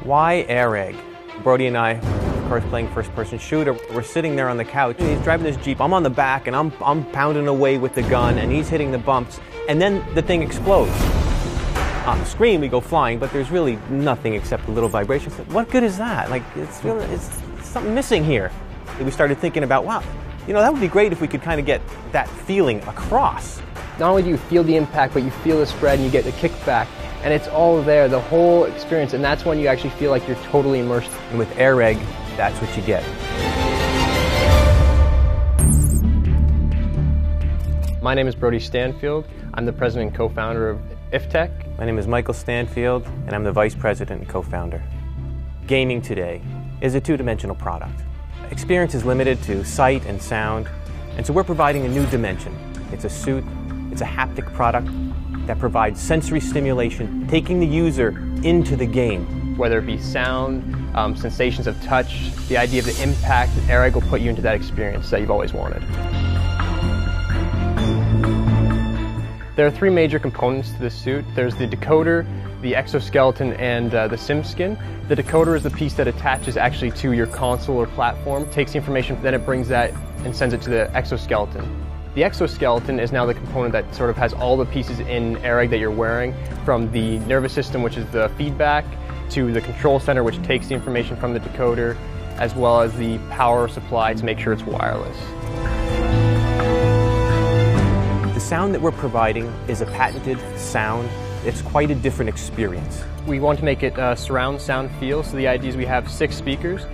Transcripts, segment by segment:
Why ARAIG? Brody and I, of course, playing first-person shooter, we're sitting there on the couch, and he's driving his Jeep, I'm on the back, and I'm pounding away with the gun, and he's hitting the bumps, and then the thing explodes. On the screen, we go flying, but there's really nothing except a little vibration. So what good is that? Like, it's something missing here. And we started thinking about, wow, you know, that would be great if we could kind of get that feeling across. Not only do you feel the impact, but you feel the spread and you get the kickback. And it's all there, the whole experience, and that's when you actually feel like you're totally immersed. And with ARAIG, that's what you get. My name is Brody Stanfield. I'm the president and co-founder of IFTech. My name is Michael Stanfield, and I'm the vice president and co-founder. Gaming today is a two-dimensional product. Experience is limited to sight and sound, and so we're providing a new dimension. It's a suit, it's a haptic product that provides sensory stimulation, taking the user into the game. Whether it be sound, sensations of touch, the idea of the impact, ARAIG will put you into that experience that you've always wanted. There are three major components to this suit. There's the decoder, the exoskeleton, and the sim skin. The decoder is the piece that attaches actually to your console or platform, takes the information, then it brings that and sends it to the exoskeleton. The exoskeleton is now the component that sort of has all the pieces in ARAIG that you're wearing, from the nervous system, which is the feedback, to the control center, which takes the information from the decoder, as well as the power supply to make sure it's wireless. The sound that we're providing is a patented sound. It's quite a different experience. We want to make it surround sound feel, so the idea is we have 6 speakers,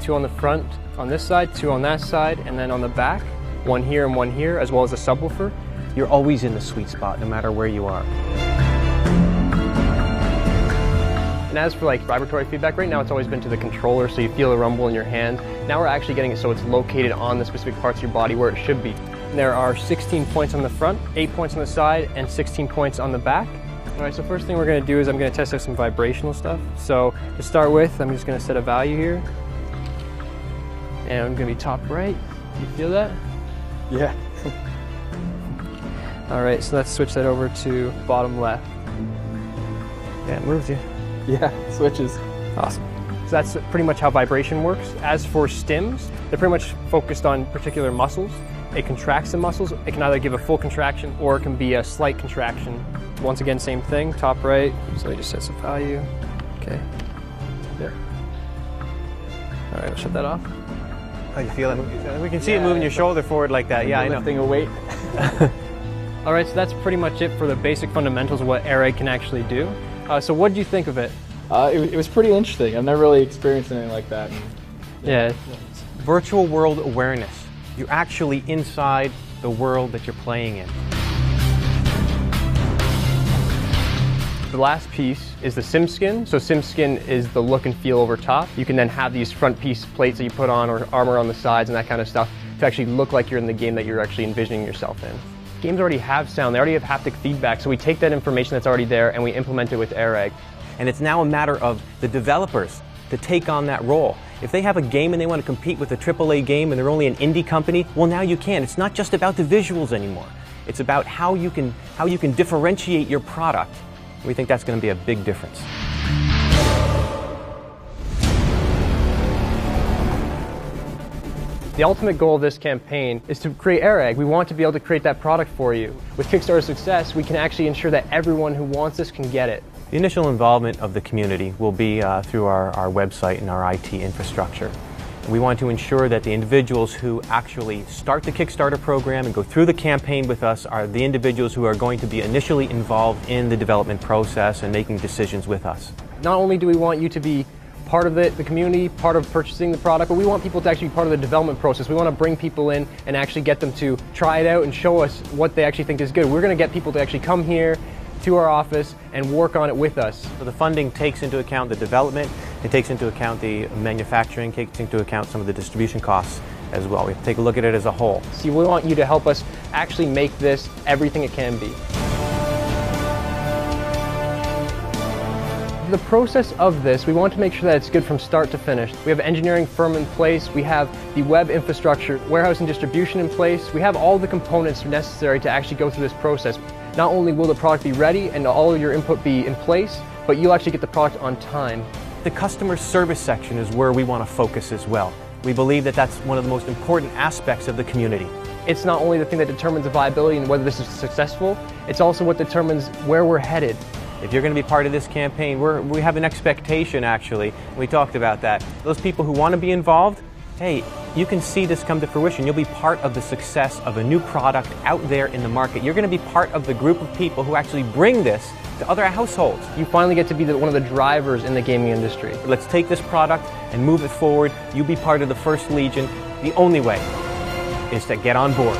2 on the front on this side, 2 on that side, and then on the back, 1 here and 1 here, as well as a subwoofer. You're always in the sweet spot, no matter where you are. And as for like vibratory feedback, right now it's always been to the controller, so you feel the rumble in your hand. Now we're actually getting it so it's located on the specific parts of your body where it should be. There are 16 points on the front, 8 points on the side, and 16 points on the back. All right, so first thing we're going to do is I'm going to test out some vibrational stuff. So to start with, I'm just going to set a value here. And I'm going to be top right. Do you feel that? Yeah. All right, so let's switch that over to bottom left. Yeah, it moves you. Yeah, switches. Awesome. So that's pretty much how vibration works. As for stims, they're pretty much focused on particular muscles. It contracts the muscles. It can either give a full contraction or it can be a slight contraction. Once again, same thing, top right. So we just set some value. Okay. There. All right, I'll shut that off. Oh, you feel it? We can see it moving your shoulder forward like that. Yeah, I know. Lifting a weight. All right, so that's pretty much it for the basic fundamentals of what ARAIG can actually do. So what did you think of it? It was pretty interesting. I've never really experienced anything like that. Yeah. Virtual world awareness. You're actually inside the world that you're playing in. The last piece is the sim skin. So sim skin is the look and feel over top. You can then have these front piece plates that you put on or armor on the sides and that kind of stuff to actually look like you're in the game that you're actually envisioning yourself in. Games already have sound, they already have haptic feedback, so we take that information that's already there and we implement it with ARAIG. And it's now a matter of the developers to take on that role. If they have a game and they want to compete with a AAA game and they're only an indie company, well, now you can. It's not just about the visuals anymore. It's about how you can differentiate your product. We think that's going to be a big difference. The ultimate goal of this campaign is to create ARAIG. We want to be able to create that product for you. With Kickstarter success, we can actually ensure that everyone who wants this can get it. The initial involvement of the community will be through our website and our IT infrastructure. And we want to ensure that the individuals who actually start the Kickstarter program and go through the campaign with us are the individuals who are going to be initially involved in the development process and making decisions with us. Not only do we want you to be part of the community, part of purchasing the product, but we want people to actually be part of the development process. We want to bring people in and actually get them to try it out and show us what they actually think is good. We're going to get people to actually come here to our office and work on it with us. So the funding takes into account the development, it takes into account the manufacturing, takes into account some of the distribution costs as well. We have to take a look at it as a whole. See, we want you to help us actually make this everything it can be. The process of this, we want to make sure that it's good from start to finish. We have an engineering firm in place, we have the web infrastructure, warehouse and distribution in place. We have all the components necessary to actually go through this process. Not only will the product be ready and all of your input be in place, but you'll actually get the product on time. the customer service section is where we want to focus as well. We believe that that's one of the most important aspects of the community. It's not only the thing that determines the viability and whether this is successful, it's also what determines where we're headed. If you're going to be part of this campaign, we have an expectation, actually. We talked about that. Those people who want to be involved, hey, you can see this come to fruition. You'll be part of the success of a new product out there in the market. You're going to be part of the group of people who actually bring this to other households. You finally get to be one of the drivers in the gaming industry. Let's take this product and move it forward. You be part of the First Legion. The only way is to get on board.